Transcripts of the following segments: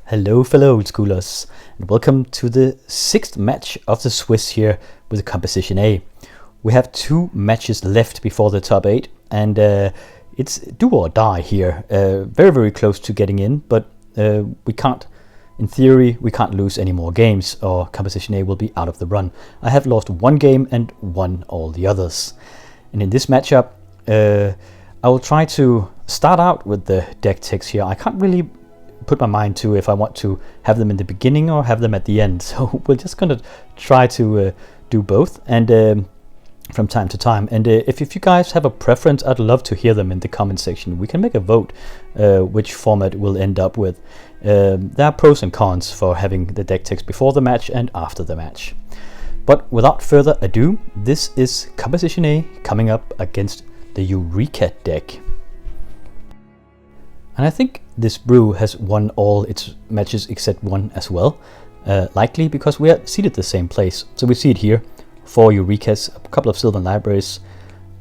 Hello fellow old schoolers, and welcome to the 6th match of the Swiss here with Composition A. We have 2 matches left before the top 8, and it's do or die here. Very close to getting in, but we can't, in theory, we can't lose any more games or Composition A will be out of the run. I have lost 1 game and won all the others. And in this matchup, I will try to start out with the deck text here. I can't really put my mind to if I want to have them in the beginning or have them at the end, so we're just gonna try to do both, and from time to time. And if you guys have a preference, I'd love to hear them in the comment section. We can make a vote which format we'll end up with. There are pros and cons for having the deck text before the match and after the match. But without further ado, this is Composition A coming up against the Eureka deck. And I think this brew has won all its matches except one as well, likely because we are seated the same place. So we see it here, 4 Eurekas, a couple of Sylvan Libraries,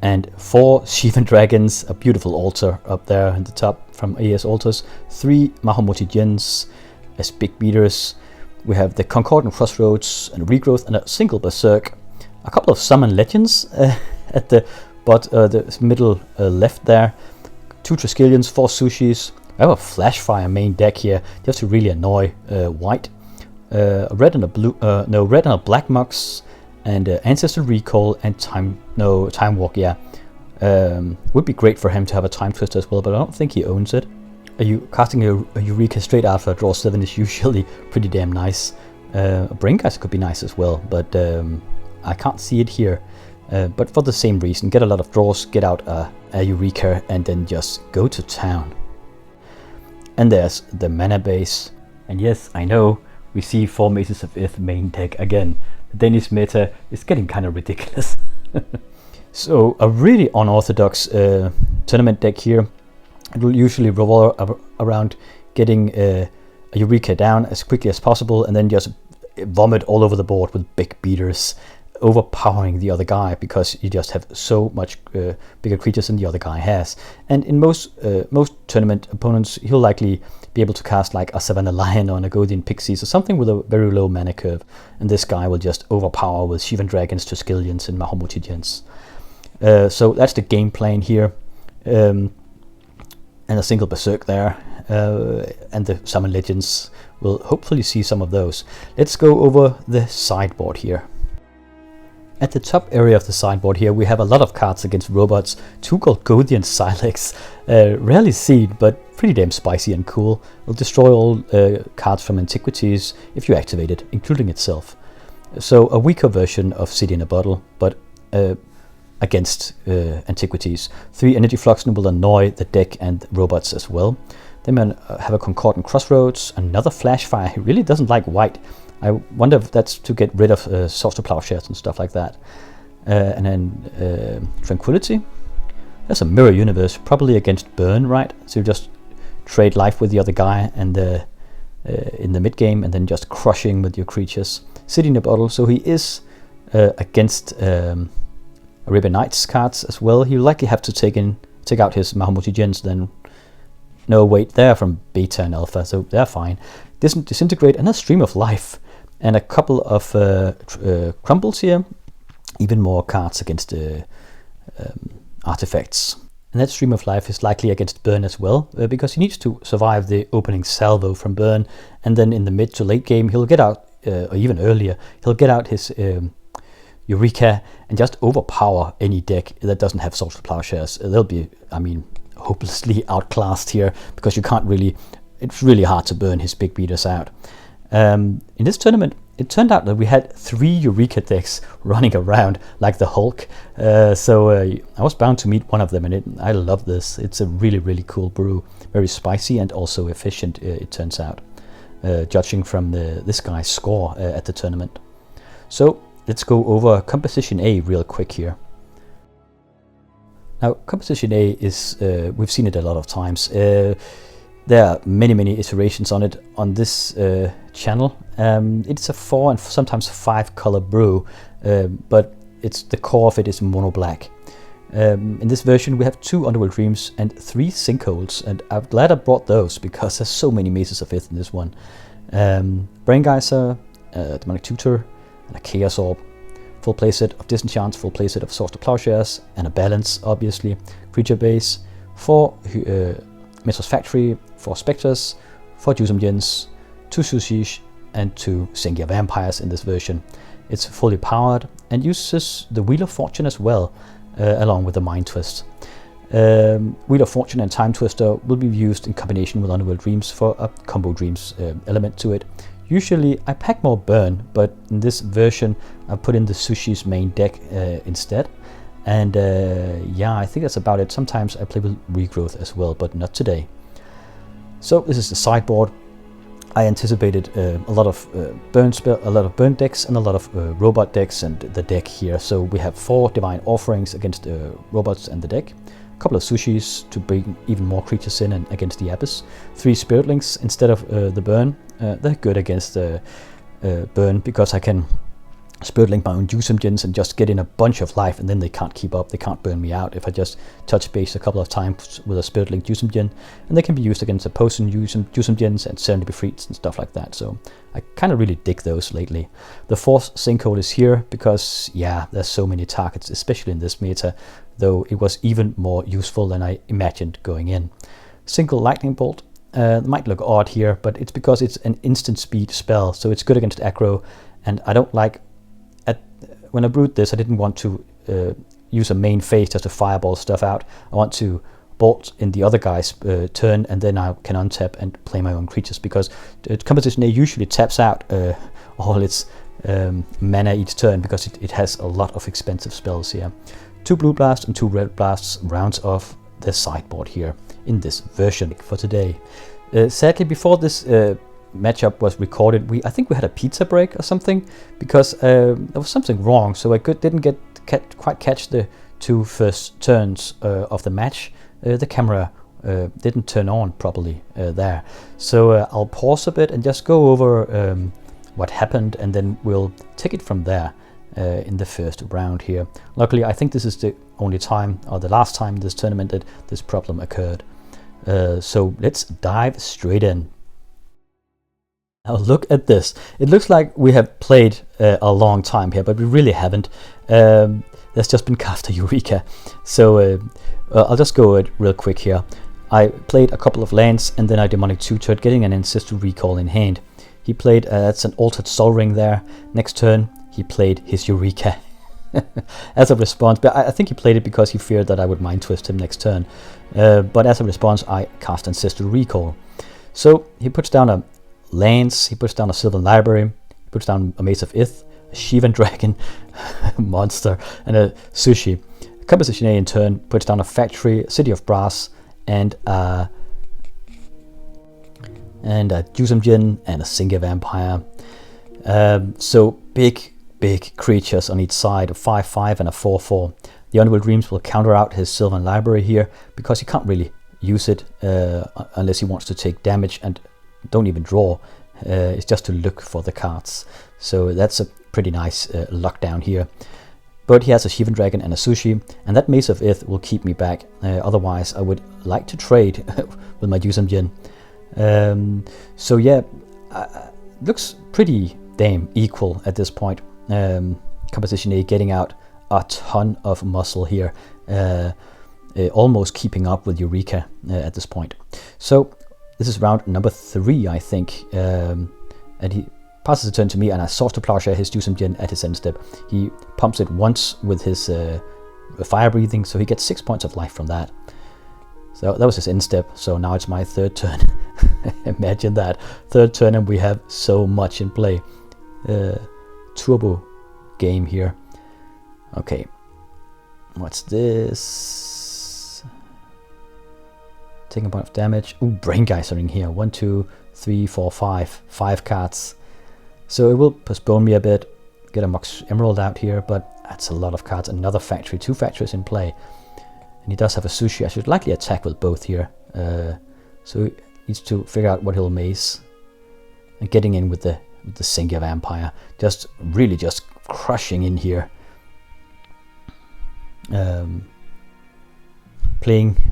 and 4 Shivan Dragons, a beautiful altar up there in the top from AS Altars, 3 Mahomoti Gens as big beaters. We have the Concordant Crossroads and Regrowth and a single Berserk, a couple of Summon Legends at the middle left there, 2 Triskelions, 4 Sushis. I have a Flashfire main deck here just to really annoy white. A red and a black Mox, and Ancestor Recall and Time Walk. Yeah, would be great for him to have a Time Twister as well, but I don't think he owns it. Casting a Eureka straight after draw 7 is usually pretty damn nice. A Braincaster could be nice as well, but I can't see it here. But for the same reason, get a lot of draws, get out a Eureka, and then just go to town. And there's the mana base. And yes, I know, we see 4 Maces of Ith main deck again. The Danish meta is getting kind of ridiculous. So a really unorthodox tournament deck here. It will usually revolve around getting a Eureka down as quickly as possible and then just vomit all over the board with big beaters, overpowering the other guy because you just have so much bigger creatures than the other guy has. And in most tournament opponents, he'll likely be able to cast like a Savannah Lion or an Agodian Pixies or something with a very low mana curve, and this guy will just overpower with Shivan Dragons, Triskelions and Mahomoti Gens. So that's the game plan here, and a single Berserk there, and the Summon Legends will hopefully see some of those. Let's go over the sideboard here. At the top area of the sideboard here, we have a lot of cards against robots. 2 Golgothian Silex, rarely seen, but pretty damn spicy and cool. Will destroy all cards from Antiquities if you activate it, including itself. So a weaker version of City in a Bottle, but against Antiquities. 3 Energy Fluxen will annoy the deck and robots as well. Then we have a Concordant Crossroads, another Flashfire. He really doesn't like white. I wonder if that's to get rid of Swords to Plowshares and stuff like that. And then Tranquility. That's a Mirror Universe, probably against Burn, right? So you just trade life with the other guy and in the mid game, and then just crushing with your creatures. City in a Bottle, so he is against Arabian Nights cards as well. He'll likely have to take out his Mahomoti Gens then. No, wait, they're from Beta and Alpha, so they're fine. Disintegrate and a Stream of Life. And a couple of crumbles here. Even more cards against artifacts. And that Stream of Life is likely against Burn as well, because he needs to survive the opening salvo from Burn. And then in the mid to late game, he'll get out, or even earlier, he'll get out his Eureka and just overpower any deck that doesn't have Swords to Plowshares. They'll be, hopelessly outclassed here, because you can't really, it's really hard to burn his big beaters out. In this tournament, it turned out that we had 3 Eureka decks running around like the Hulk, so I was bound to meet one of them, and I love this. It's a really cool brew, very spicy and also efficient, it turns out, judging from this guy's score at the tournament. So let's go over Composition A real quick here. Now, Composition A is, we've seen it a lot of times. There are many iterations on it on this channel. It's a 4 and sometimes 5 color brew, but the core of it is mono black. In this version we have 2 Underworld Dreams and 3 Sinkholes, and I'm glad I brought those because there's so many Mazes of Ith in this one. Brain Geyser, Demonic Tutor, and a Chaos Orb. Full playset of Disenchants, full playset of Swords to Plowshares, and a Balance, obviously. Creature base, 4 Metro's Factory, 4 Spectres, 4 Jusum Jins, 2 Sushis, and 2 Sengia Vampires in this version. It's fully powered and uses the Wheel of Fortune as well, along with the Mind Twist. Wheel of Fortune and Time Twister will be used in combination with Underworld Dreams for a Combo Dreams element to it. Usually I pack more Burn, but in this version I put in the Sushi's main deck instead. And yeah, I think that's about it. Sometimes I play with Regrowth as well, but not today. So this is the sideboard. I anticipated a lot of burn decks and a lot of robot decks and the deck here. So we have 4 Divine Offerings against robots and the deck, a couple of Sushis to bring even more creatures in and against the Abyss, 3 Spiritlings instead of the burn. They're good against the burn because I can Spirit Link my own Jusum Jins and just get in a bunch of life, and then they can't keep up, they can't burn me out if I just touch base a couple of times with a Spirit Link Jusum Jin, and they can be used against opposing Jusum Jins and Serendipity Freaks and stuff like that, so I kind of really dig those lately. The 4th Sinkhole is here because, yeah, there's so many targets, especially in this meta, though it was even more useful than I imagined going in. Single Lightning Bolt. Might look odd here, but it's because it's an instant speed spell, so it's good against aggro, and I don't like... When I brewed this, I didn't want to use a main phase just to fireball stuff out. I want to bolt in the other guy's turn, and then I can untap and play my own creatures, because Composition A usually taps out all its mana each turn, because it has a lot of expensive spells here. 2 Blue Blasts and 2 Red Blasts rounds off the sideboard here in this version for today. Sadly, before this matchup was recorded, I think we had a pizza break or something, because there was something wrong, so I didn't quite catch the 2 first turns of the match. The camera didn't turn on properly there, so I'll pause a bit and just go over what happened, and then we'll take it from there in the first round here. Luckily, I think this is the only time, or the last time this tournament, that this problem occurred. So let's dive straight in. Now look at this. It looks like we have played a long time here, but we really haven't. There's just been cast a Eureka. So I'll just go it real quick here. I played a couple of lands, and then I Demonic Tutored, getting an Ancestral Recall in hand. He played, that's an Altered Sol Ring there. Next turn, he played his Eureka as a response. But I think he played it because he feared that I would Mind Twist him next turn. But as a response, I cast Ancestral Recall. So he puts down a lands, he puts down a Sylvan Library, he puts down a Maze of Ith, a Shivan Dragon monster, and a Sushi. Composition A in turn puts down a Factory, a City of Brass, and a Jusum Jin and a Sengia Vampire. So big creatures on each side, a 5/5 and a 4/4. The Underworld Dreams will counter out his Sylvan Library here, because he can't really use it unless he wants to take damage, and don't even draw. It's just to look for the cards. So that's a pretty nice lockdown here. But he has a Shivan Dragon and a Sushi, and that Maze of Ith will keep me back. Otherwise, I would like to trade with my Jusum Jin. So yeah, looks pretty damn equal at this point. Composition A getting out a ton of muscle here, almost keeping up with Eureka at this point. So this is round number 3, I think, and he passes the turn to me, and I Swords to Plowshare his Jusum Jin at his end step. He pumps it once with his fire breathing, so he gets 6 points of life from that. So that was his end step, so now it's my 3rd turn. Imagine that, 3rd turn, and we have so much in play. Turbo game here. Okay, what's this? Taking a point of damage. Ooh, Brain Geysering here. 1, 2, 3, 4, 5. 5 cards. So it will postpone me a bit. Get a Mox Emerald out here, but that's a lot of cards. Another Factory. 2 factories in play. And he does have a Sushi. I should likely attack with both here. So he needs to figure out what he'll maze. And getting in with the Sengia Vampire. Really just crushing in here.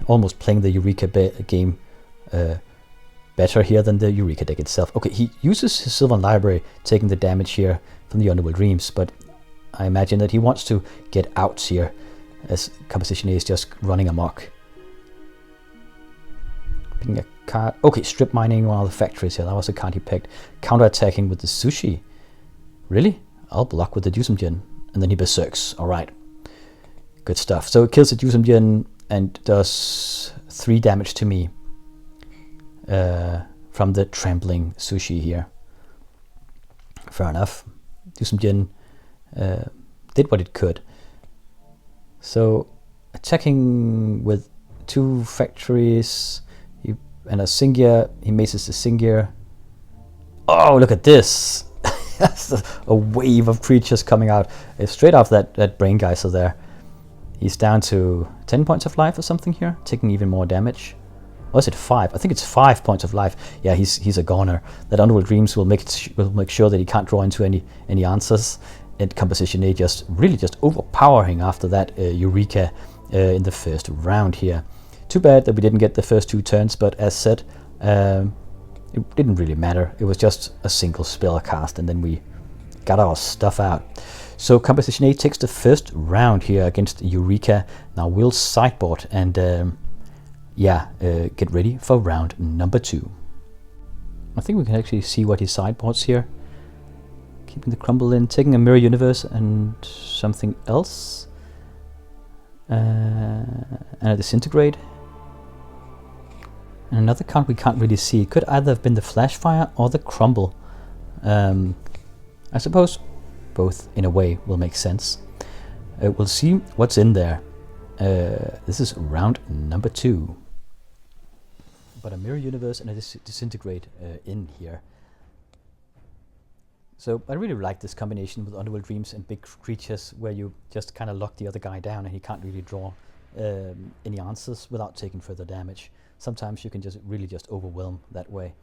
almost playing the Eureka game better here than the Eureka deck itself. Okay, he uses his Sylvan Library, taking the damage here from the Underworld Dreams, but I imagine that he wants to get out here as Composition A is just running amok. Picking a card. Okay, strip mining one of the factories here. That was the card he picked. Counterattacking with the Sushi. Really? I'll block with the Jusumjin. And then he berserks. Alright. Good stuff. So it kills the Jusumjin and does 3 damage to me from the trampling Sushi here. Fair enough. Jusumjin did what it could. So attacking with 2 factories and a Singia, he maces the Singia. Oh, look at this! That's a wave of creatures coming out straight off that Brain Geyser there. He's down to 10 points of life or something here, taking even more damage. Or is it 5? I think it's 5 points of life. Yeah, he's a goner. That Underworld Dreams will make sure that he can't draw into any answers. And Composition A just overpowering after that Eureka in the first round here. Too bad that we didn't get the first 2 turns, but as said, it didn't really matter. It was just a single spell cast, and then we got our stuff out. So Composition A takes the first round here against Eureka. Now we'll sideboard and get ready for round number 2. I think we can actually see what he sideboards here. Keeping the Crumble in, taking a Mirror Universe and something else. And a Disintegrate. And another card we can't really see. It could either have been the Flashfire or the Crumble. I suppose both in a way will make sense. We'll see what's in there. This is round number 2. But a Mirror Universe and a Disintegrate in here. So I really like this combination with Underworld Dreams and big creatures where you just kind of lock the other guy down and he can't really draw any answers without taking further damage. Sometimes you can just really overwhelm that way.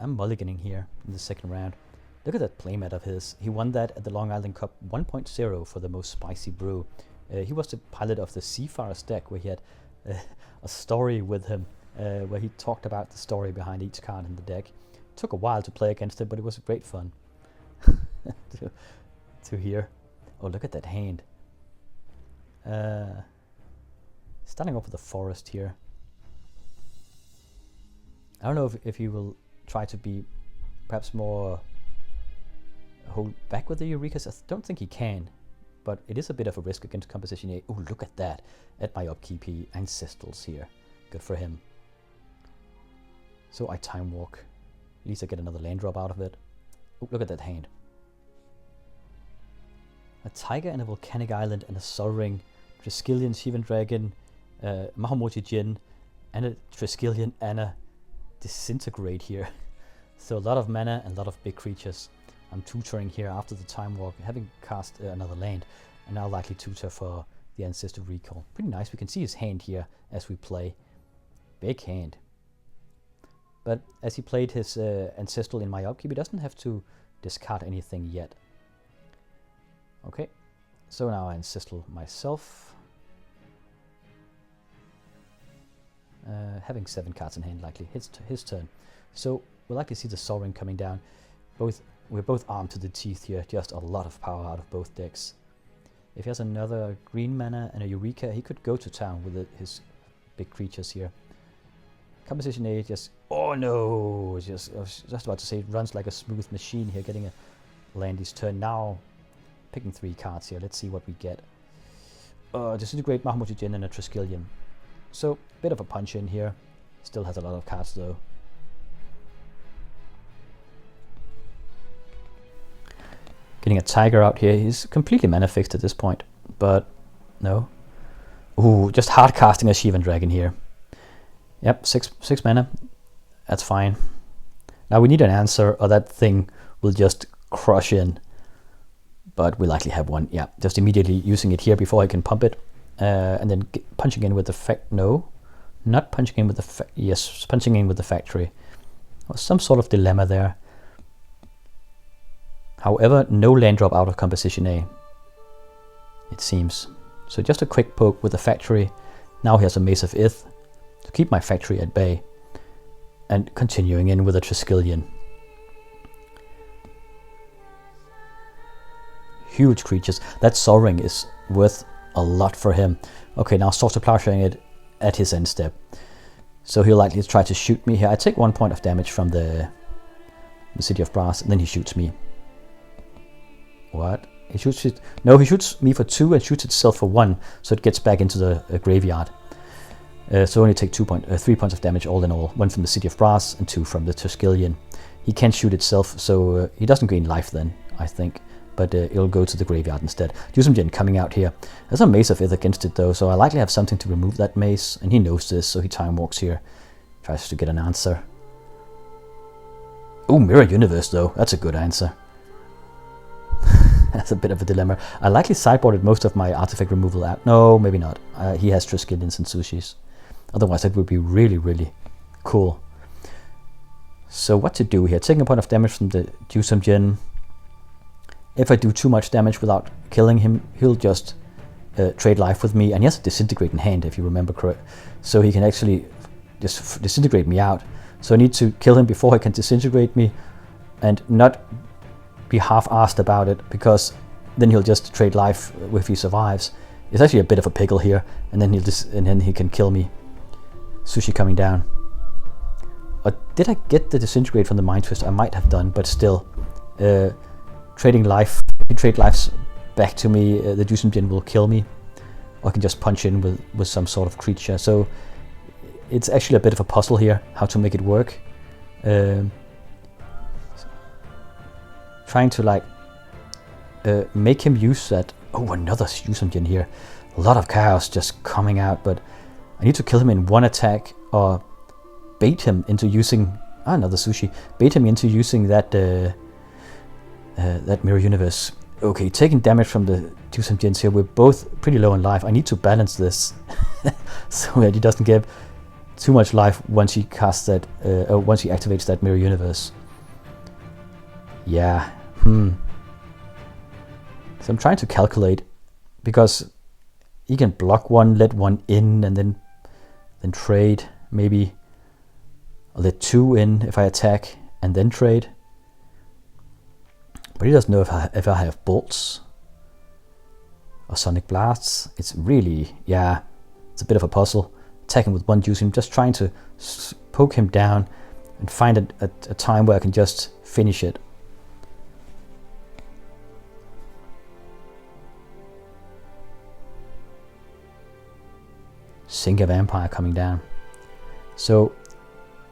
I'm mulliganing here in the second round. Look at that playmat of his. He won that at the Long Island Cup 1.0 for the most spicy brew. He was the pilot of the Seafarer's deck where he had a story with him where he talked about the story behind each card in the deck. Took a while to play against it, but it was great fun to hear. Oh, look at that hand. Starting off with the forest here. I don't know if he will try to be perhaps more hold back with the Eurekas. I don't think he can, but it is a bit of a risk against Composition A. Oh, look at that. At my upkeep, he Ancestrals here. Good for him. So I Time Walk. At least I get another land drop out of it. Oh, look at that hand. A Tiger and a Volcanic Island and a Sol Ring, Triskelion, Shivan Dragon, Mahamoti Jin, and a Triskelion and a Disintegrate here. So a lot of mana and a lot of big creatures. I'm tutoring here after the Time Walk, having cast another land, and now likely tutor for the Ancestor Recall. Pretty nice. We can see his hand here as we play. Big hand. But as he played his Ancestral in my upkeep, he doesn't have to discard anything yet. Okay, so now I Ancestral myself. Having 7 cards in hand, likely his turn. So we'll likely see the Sol Ring coming down. We're both armed to the teeth here, just a lot of power out of both decks. If he has another green mana and a Eureka, he could go to town with his big creatures here. Composition A just, oh no, I was just about to say it runs like a smooth machine here, getting a land his turn. Now picking 3 cards here, let's see what we get. Disintegrate, Mahamoti Jin and a Triskelion. So, bit of a punch in here. Still has a lot of cards though. Getting a Tiger out here. He's completely mana fixed at this point. But, no. Ooh, just hard casting a Shivan Dragon here. Yep, 6 mana. That's fine. Now we need an answer or that thing will just crush in. But we likely have one. Yeah, just immediately using it here before I can pump it. And then punching in with the no, not punching in with the yes, punching in with the factory. Or some sort of dilemma there. However, no land drop out of Composition A. It seems. So just a quick poke with the factory. Now he has a Mace of Ith to keep my factory at bay. And continuing in with a Triskelion. Huge creatures. That Soaring is worth a lot for him. Okay, now Sword to Plowsharing it at his end step. So he'll likely try to shoot me here. I take 1 point of damage from the City of Brass, and then he shoots me. What? He shoots it? No, he shoots me for 2 and shoots itself for 1, so it gets back into the graveyard. So only take 3 points of damage all in all. 1 from the City of Brass and 2 from the Triskelion. He can't shoot itself, so he doesn't gain life then, I think. But it'll go to the graveyard instead. Jusumjin coming out here. There's a Mace of Ith against it though, so I likely have something to remove that mace, and he knows this, so he time walks here. Tries to get an answer. Oh, Mirror Universe though, that's a good answer. That's a bit of a dilemma. I likely sideboarded most of my artifact removal out. No, maybe not. He has Triskelions and Sushis. Otherwise that would be really, really cool. So what to do here? Taking a point of damage from the Jusumjin. If I do too much damage without killing him, he'll just trade life with me. And he has a Disintegrate in hand, if you remember correct. So he can actually just disintegrate me out. So I need to kill him before he can disintegrate me. And not be half-assed about it, because then he'll just trade life if he survives. It's actually a bit of a pickle here. And then he can kill me. Sushi coming down. Or did I get the Disintegrate from the Mind Twist? I might have done, but still. Trading life, if you trade lives back to me, the Jusumjin will kill me. Or I can just punch in with some sort of creature. So it's actually a bit of a puzzle here, how to make it work. Trying to like make him use that. Oh, another Jusumjin here. A lot of chaos just coming out, but I need to kill him in 1 attack, or bait him into using another Sushi. Bait him into using that Mirror Universe. Okay, taking damage from the Jusumjins here. We're both pretty low in life. I need to balance this so that he doesn't get too much life once he casts that, once he activates that Mirror Universe. Yeah. So I'm trying to calculate, because he can block 1, let 1 in, and then trade. Maybe I'll let 2 in if I attack and then trade. But he doesn't know if I have bolts or sonic blasts. It's really, yeah, it's a bit of a puzzle. Attacking with 1 Jusum, just trying to poke him down and find a time where I can just finish it. Singa Vampire coming down. So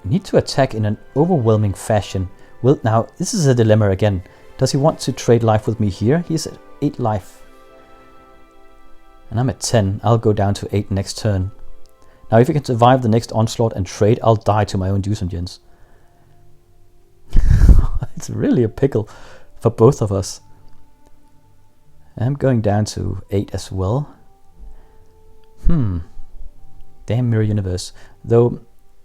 I need to attack in an overwhelming fashion. Well, now this is a dilemma again. Does he want to trade life with me here? He's at 8 life. And I'm at 10. I'll go down to 8 next turn. Now if he can survive the next onslaught and trade, I'll die to my own Jusumjins. It's really a pickle for both of us. I'm going down to 8 as well. Damn Mirror Universe. Though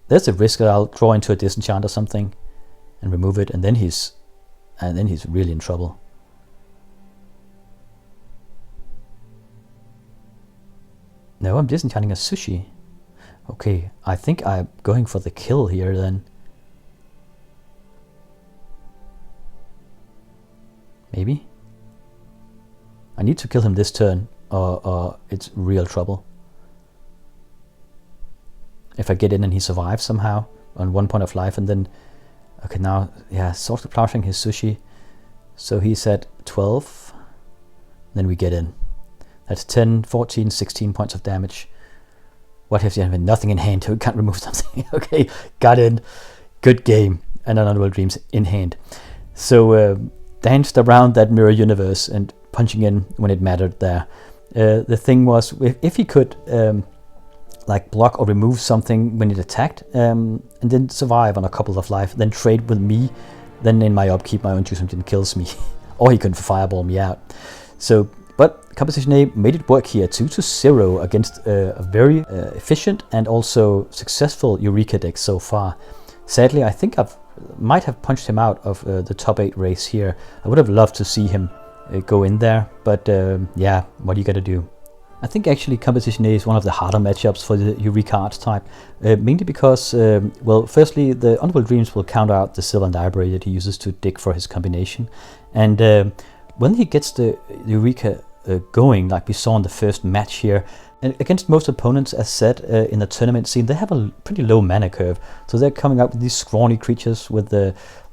there's a risk that I'll draw into a disenchant or something and remove it, and then he's really in trouble. No, I'm disenchanting a Sushi. Okay, I think I'm going for the kill here then. Maybe? I need to kill him this turn, or it's real trouble. If I get in and he survives somehow on 1 point of life, and then... Okay, now, yeah, Sword to Plowsharing his Sushi. So he's at 12. Then we get in. That's 10, 14, 16 points of damage. What if you have nothing in hand? We can't remove something. Okay, got in. Good game. And an Unreal Dreams in hand. So danced around that Mirror Universe and punching in when it mattered there. The thing was, if he could... like block or remove something when it attacked, and then survive on a couple of life, then trade with me, then in my upkeep my own Jusumjin kills me. Or he could fireball me out. So, but Composition A made it work here, 2-0 against a very efficient and also successful Eureka deck so far. Sadly, I think I might have punched him out of the top 8 race here. I would have loved to see him go in there, but yeah, what are you gonna do? I think actually Composition A is one of the harder matchups for the Eureka archetype, mainly because, well, firstly, the Underworld Dreams will counter out the Sylvan Library that he uses to dig for his combination, and when he gets the Eureka going, like we saw in the first match here, and against most opponents, as said, in the tournament scene, they have a pretty low mana curve, so they're coming up with these scrawny creatures with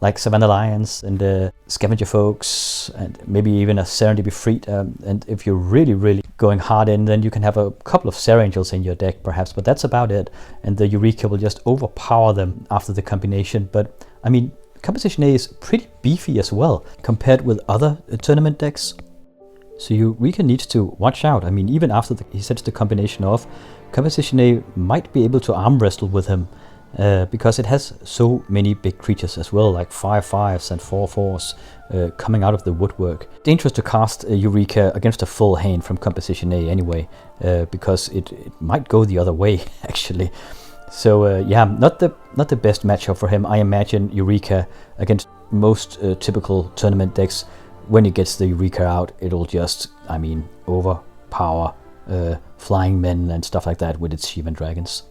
like Savannah Lions and Scavenger Folks, and maybe even a Serendipity Freed. And if you're really going hard in, then you can have a couple of Serra Angels in your deck, perhaps, but that's about it. And the Eureka will just overpower them after the combination. But I mean, Composition A is pretty beefy as well compared with other tournament decks. So Eureka needs to watch out. I mean, even after he sets the combination off, Composition A might be able to arm wrestle with him because it has so many big creatures as well, like 5/5s and 4/4s coming out of the woodwork. Dangerous to cast Eureka against a full hand from Composition A anyway, because it might go the other way actually. So yeah, not the best matchup for him. I imagine Eureka against most typical tournament decks. When it gets the Eureka out, it'll just, I mean, overpower flying men and stuff like that with its Shivan Dragons.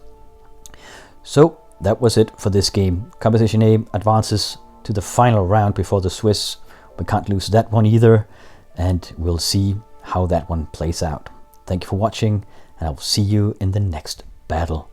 So that was it for this game. Composition A advances to the final round before the Swiss. We can't lose that one either, and we'll see how that one plays out. Thank you for watching, and I'll see you in the next battle.